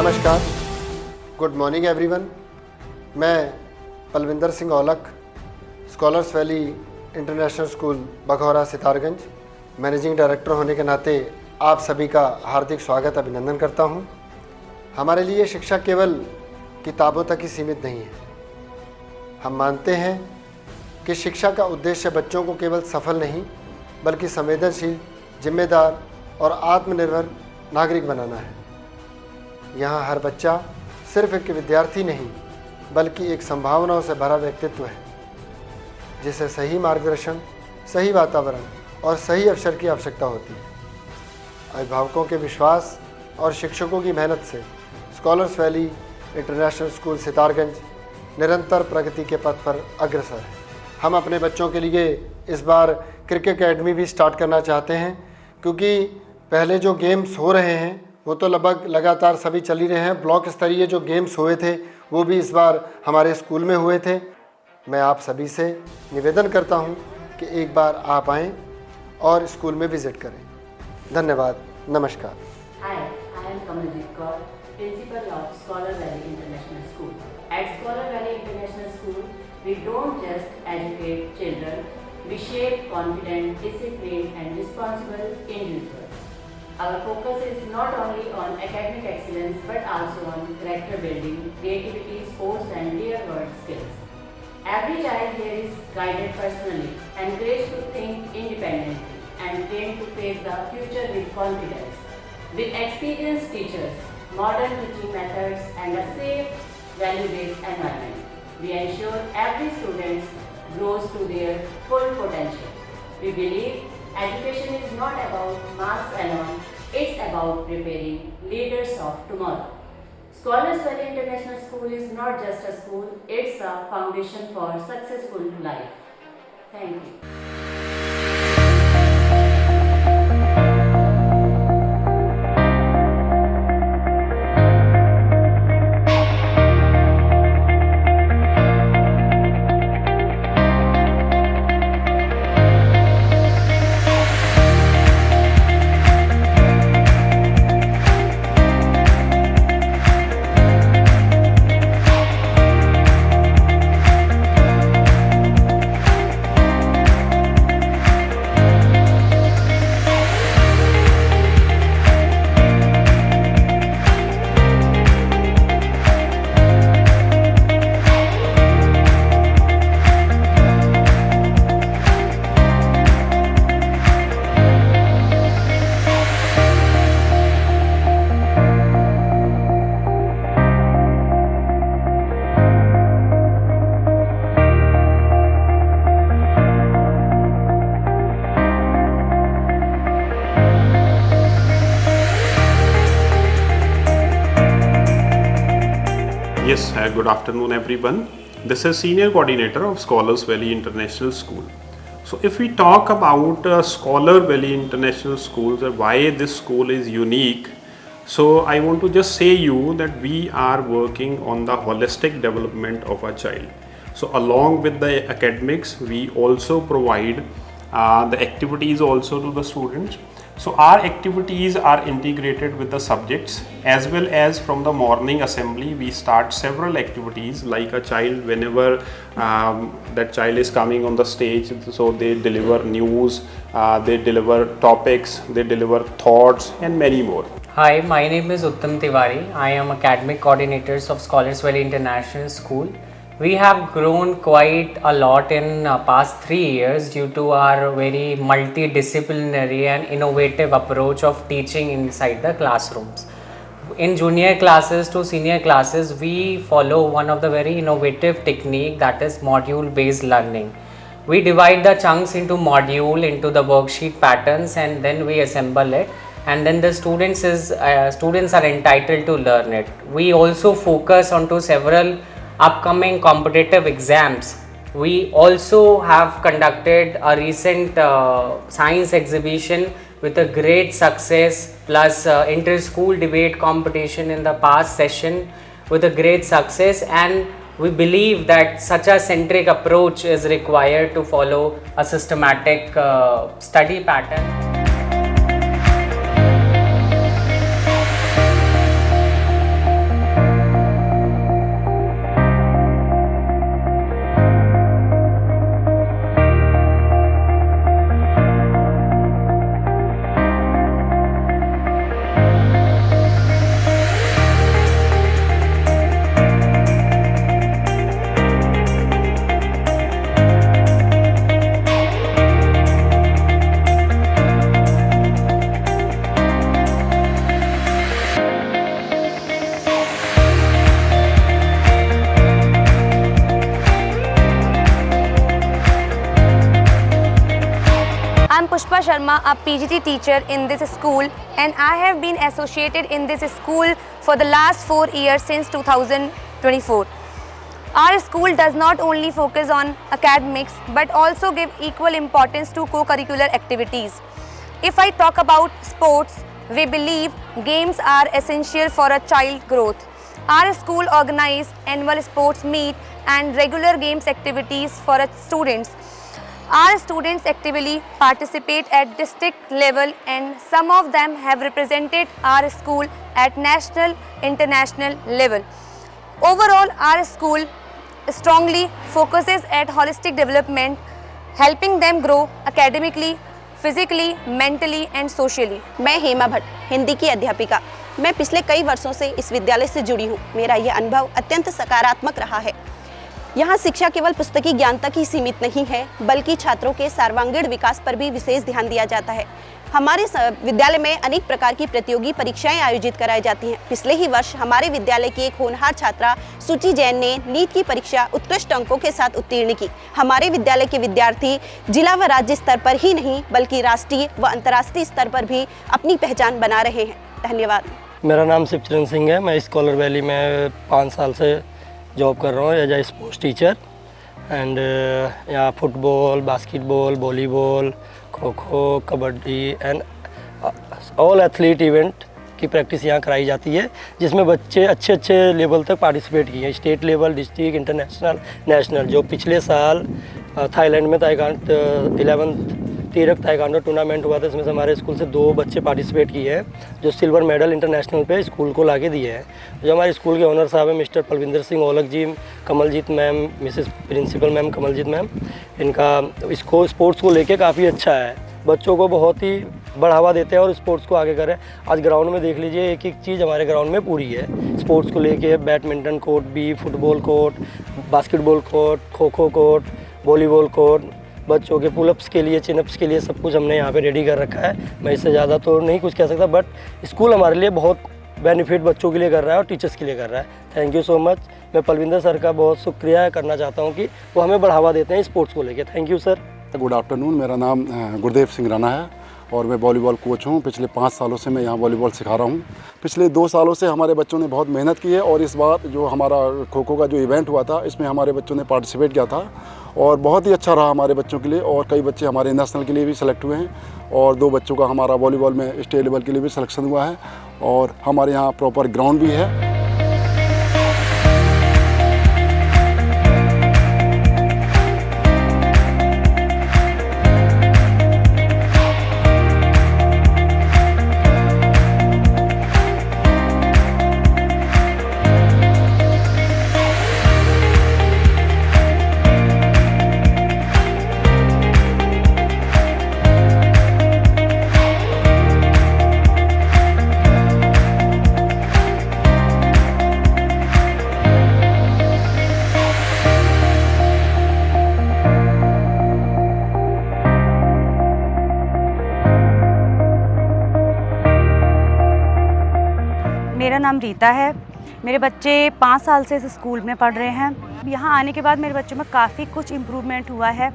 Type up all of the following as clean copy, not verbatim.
नमस्कार, good morning everyone. मैं Palwinder Singh Aulakh, scholars valley international school Baghaura Sitarganj, managing director होने के नाते आप सभी का हार्दिक स्वागत अभिनंदन करता हूं। हमारे लिए शिक्षा केवल किताबों तक ही सीमित नहीं है। हम मानते हैं कि शिक्षा का उद्देश्य बच्चों को केवल सफल नहीं बल्कि संवेदनशील, जिम्मेदार और आत्मनिर्भर नागरिक बनाना है। यहाँ हर बच्चा सिर्फ एक विद्यार्थी नहीं बल्कि एक संभावनाओं से भरा व्यक्तित्व है, जिसे सही मार्गदर्शन, सही वातावरण और सही अवसर की आवश्यकता होती है। अभिभावकों के विश्वास और शिक्षकों की मेहनत से scholars valley international school Sitarganj निरंतर प्रगति के पथ पर अग्रसर है। हम अपने बच्चों के लिए इस बार क्रिकेट एकेडमी भी स्टार्ट करना चाहते हैं, क्योंकि पहले जो गेम्स हो रहे हैं वो तो लगभग लगातार सभी चल ही रहे हैं। ब्लॉक स्तरीय जो गेम्स हुए थे वो भी इस बार हमारे स्कूल में हुए थे। मैं आप सभी से निवेदन करता हूं कि एक बार आप आएँ और स्कूल में विज़िट करें। धन्यवाद, नमस्कार। Hi, I am Kamaljeet Kaur, Principal of Scholar Valley International School. At Scholar Valley International School, we don't just educate children, we shape confident, disciplined and responsible individuals. Our focus is not only on academic excellence but also on character building, creativity, sports and real-world skills. Every child here is guided personally, encouraged to think independently and trained to face the future with confidence. With experienced teachers, modern teaching methods and a safe, value-based environment, we ensure every student grows to their full potential. We believe education is not about marks alone, it's about preparing leaders of tomorrow. Scholars Valley International School is not just a school, it's a foundation for successful life. Thank you. Yes, good afternoon everyone. This is Senior Coordinator of Scholars Valley International School. So if we talk about Scholar Valley International School, why this school is unique, so I want to just say you that we are working on the holistic development of a child. So along with the academics, we also provide the activities also to the students. So our activities are integrated with the subjects, as well as from the morning assembly we start several activities like a child whenever that child is coming on the stage, so they deliver news, they deliver topics, they deliver thoughts and many more. Hi, my name is Uttam Tiwari. I am academic coordinator of Scholars Valley International School. We have grown quite a lot in past 3 years due to our very multidisciplinary and innovative approach of teaching inside the classrooms. In junior classes to senior classes, we follow one of the very innovative technique, that is module based learning. We divide the chunks into module, into the worksheet patterns, and then we assemble it, and then the students are entitled to learn it. We also focus onto several upcoming competitive exams. We also have conducted a recent science exhibition with a great success, plus inter-school debate competition in the past session with a great success, and we believe that such a centric approach is required to follow a systematic study pattern. I am Pushpa Sharma, a PGT teacher in this school, and I have been associated in this school for the last 4 years since 2024. Our school does not only focus on academics but also give equal importance to co-curricular activities. If I talk about sports, we believe games are essential for a child's growth. Our school organizes annual sports meet and regular games activities for its students. Our students actively participate at district level and some of them have represented our school at national, international level. Overall, our school strongly focuses at holistic development, helping them grow academically, physically, mentally and socially. मैं हेमा भट्ट, हिंदी की अध्यापिका। मैं पिछले कई वर्षों से इस विद्यालय से जुड़ी हूँ। मेरा यह अनुभव अत्यंत सकारात्मक रहा है। यहाँ शिक्षा केवल पुस्तकी ज्ञान तक ही सीमित नहीं है, बल्कि छात्रों के सर्वांगीण विकास पर भी विशेष ध्यान दिया जाता है। हमारे विद्यालय में अनेक प्रकार की प्रतियोगी परीक्षाएं आयोजित कराई जाती हैं। पिछले ही वर्ष हमारे विद्यालय की एक होनहार छात्रा सुचि जैन ने नीट की परीक्षा उत्कृष्ट अंकों के साथ उत्तीर्ण की। हमारे विद्यालय के विद्यार्थी जिला व राज्य स्तर पर ही नहीं बल्कि राष्ट्रीय व अंतर्राष्ट्रीय स्तर पर भी अपनी पहचान बना रहे हैं। धन्यवाद। मेरा नाम शिवचरण सिंह है। मैं स्कॉलर वैली में 5 साल से जॉब कर रहा हूँ as a sports teacher and यहाँ football, basketball, volleyball, kho kho, kabaddi and all athlete event की प्रैक्टिस यहाँ कराई जाती है, जिसमें बच्चे अच्छे लेवल तक पार्टिसिपेट किए हैं, state level, district, international, national. जो पिछले साल थाईलैंड में 11th तीरक ताइक्वांडो टूर्नामेंट हुआ था, इसमें से हमारे स्कूल से 2 बच्चे पार्टिसिपेट किए हैं जो सिल्वर मेडल इंटरनेशनल पे स्कूल को लाके दिए हैं। जो हमारे स्कूल के ओनर साहब हैं mister Palwinder Singh Aulakh ji, Kamaljeet ma'am, Mrs principal ma'am Kamaljeet ma'am, इनका इसको स्पोर्ट्स को लेके काफ़ी अच्छा है। बच्चों को बहुत ही बढ़ावा देते हैं और स्पोर्ट्स को आगे करें। आज ग्राउंड में देख लीजिए, एक चीज़ हमारे ग्राउंड में पूरी है स्पोर्ट्स को लेके। बैडमिंटन कोर्ट भी, football court, basketball court, kho kho court, volleyball court, बच्चों के पुलअप्स के लिए, चिनअप्स के लिए सब कुछ हमने यहाँ पे रेडी कर रखा है। मैं इससे ज़्यादा तो नहीं कुछ कह सकता, बट स्कूल हमारे लिए बहुत बेनिफिट बच्चों के लिए कर रहा है और टीचर्स के लिए कर रहा है। Thank you so much. मैं पलविंदर सर का बहुत शुक्रिया करना चाहता हूँ कि वो हमें बढ़ावा देते हैं स्पोर्ट्स को लेकर। Thank you sir. Good afternoon. मेरा नाम गुरदेव सिंह राणा है और मैं वॉलीबॉल कोच हूँ। पिछले 5 सालों से मैं यहाँ वॉलीबॉल सिखा रहा हूँ। पिछले 2 सालों से हमारे बच्चों ने बहुत मेहनत की है और इस बार जो हमारा खो खो का जो इवेंट हुआ था, इसमें हमारे बच्चों ने पार्टिसिपेट किया था और बहुत ही अच्छा रहा हमारे बच्चों के लिए। और कई बच्चे हमारे नेशनल के लिए भी सेलेक्ट हुए हैं और 2 बच्चों का हमारा वॉलीबॉल में स्टेट लेवल के लिए भी सिलेक्शन हुआ है और हमारे यहाँ प्रॉपर ग्राउंड भी है। मेरा नाम रीता है। मेरे बच्चे 5 साल से इस स्कूल में पढ़ रहे हैं। यहाँ आने के बाद मेरे बच्चों में काफ़ी कुछ इम्प्रूवमेंट हुआ है।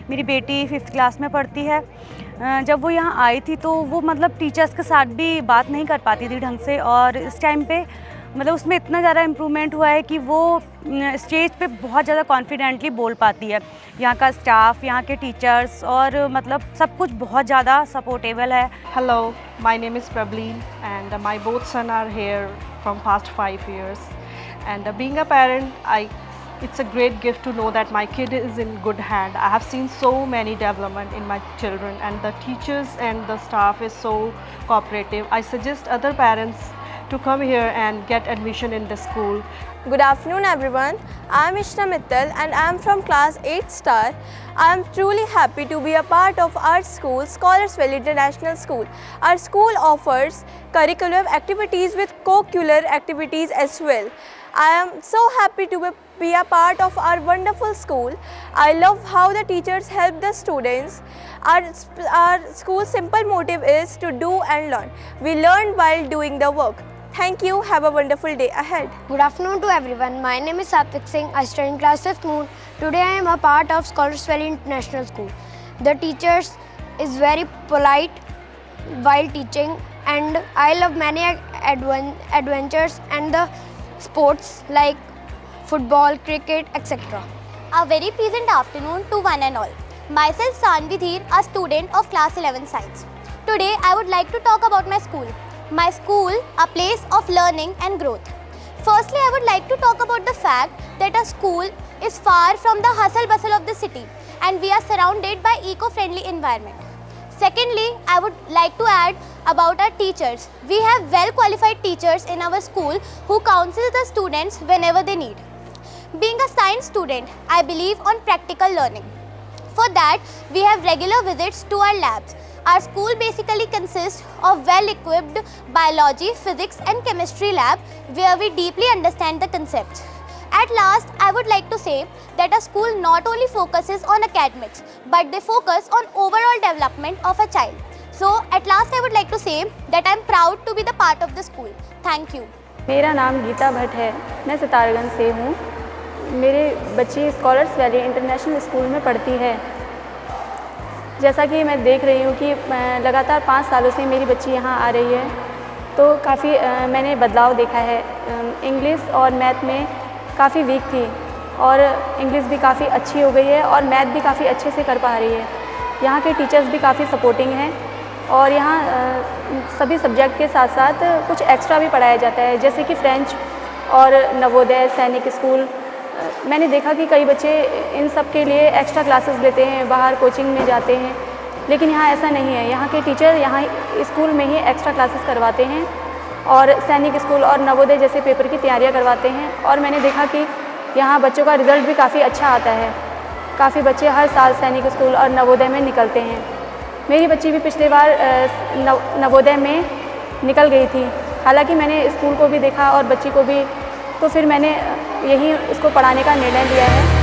मेरी बेटी 5th क्लास में पढ़ती है। जब वो यहाँ आई थी तो वो मतलब टीचर्स के साथ भी बात नहीं कर पाती थी ढंग से, और इस टाइम पे मतलब उसमें इतना ज़्यादा इम्प्रूवमेंट हुआ है कि वो स्टेज पे बहुत ज़्यादा कॉन्फिडेंटली बोल पाती है। यहाँ का स्टाफ, यहाँ के टीचर्स और मतलब सब कुछ बहुत ज़्यादा सपोर्टेबल है। Hello, my name is Prableen and my both son are here from past 5 years. And being a parent, it's a great gift to know that my kid is in good hand. I have seen so many development in my children and the teachers and the staff is so cooperative. I suggest other parents to come here and get admission in the school. Good afternoon everyone. I am Ishna Mittal and I am from class 8 star. I am truly happy to be a part of our school, Scholars Valley International School. Our school offers curriculum activities with co-curricular activities as well. I am so happy to be a part of our wonderful school. I love how the teachers help the students. Our school's simple motive is to do and learn. We learn while doing the work. Thank you. Have a wonderful day ahead. Good afternoon to everyone. My name is Satvik Singh. I study in class 5th Moon. Today I am a part of Scholars Valley International School. The teachers is very polite while teaching, and I love many adventures and the sports like football, cricket, etc. A very pleasant afternoon to one and all. Myself Sanvi Dheer, a student of class 11 science. Today I would like to talk about my school. My school, a place of learning and growth. Firstly, I would like to talk about the fact that a school is far from the hustle bustle of the city and we are surrounded by eco-friendly environment. Secondly, I would like to add about our teachers. We have well qualified teachers in our school who counsel the students whenever they need. Being a science student, I believe on practical learning. For that, we have regular visits to our labs. Our school basically consists of well-equipped biology, physics and chemistry lab where we deeply understand the concepts. At last, I would like to say that a school not only focuses on academics, but they focus on overall development of a child. So, at last I would like to say that I am proud to be the part of the school. Thank you. मेरा नाम गीता भट्ट है, मैं सितारगंज से हूँ। मेरे बच्ची scholars valley international school में पढ़ती है। जैसा कि मैं देख रही हूँ कि लगातार 5 सालों से मेरी बच्ची यहाँ आ रही है, तो काफ़ी मैंने बदलाव देखा है। इंग्लिश और मैथ में काफ़ी वीक थी और इंग्लिश भी काफ़ी अच्छी हो गई है और मैथ भी काफ़ी अच्छे से कर पा रही है। यहाँ के टीचर्स भी काफ़ी सपोर्टिंग हैं और यहाँ सभी सब्जेक्ट के साथ साथ कुछ एक्स्ट्रा भी पढ़ाया जाता है, जैसे कि फ्रेंच और नवोदय, सैनिक स्कूल। मैंने देखा कि कई बच्चे इन सब के लिए एक्स्ट्रा क्लासेस लेते हैं, बाहर कोचिंग में जाते हैं, लेकिन यहाँ ऐसा नहीं है। यहाँ के टीचर यहाँ स्कूल में ही एक्स्ट्रा क्लासेस करवाते हैं और सैनिक स्कूल और नवोदय जैसे पेपर की तैयारियाँ करवाते हैं। और मैंने देखा कि यहाँ बच्चों का रिज़ल्ट भी काफ़ी अच्छा आता है। काफ़ी बच्चे हर साल सैनिक स्कूल और नवोदय में निकलते हैं। मेरी बच्ची भी पिछले बार नवोदय में निकल गई थी। हालांकि मैंने स्कूल को भी देखा और बच्ची को भी, तो फिर मैंने यही उसको पढ़ाने का निर्णय लिया है।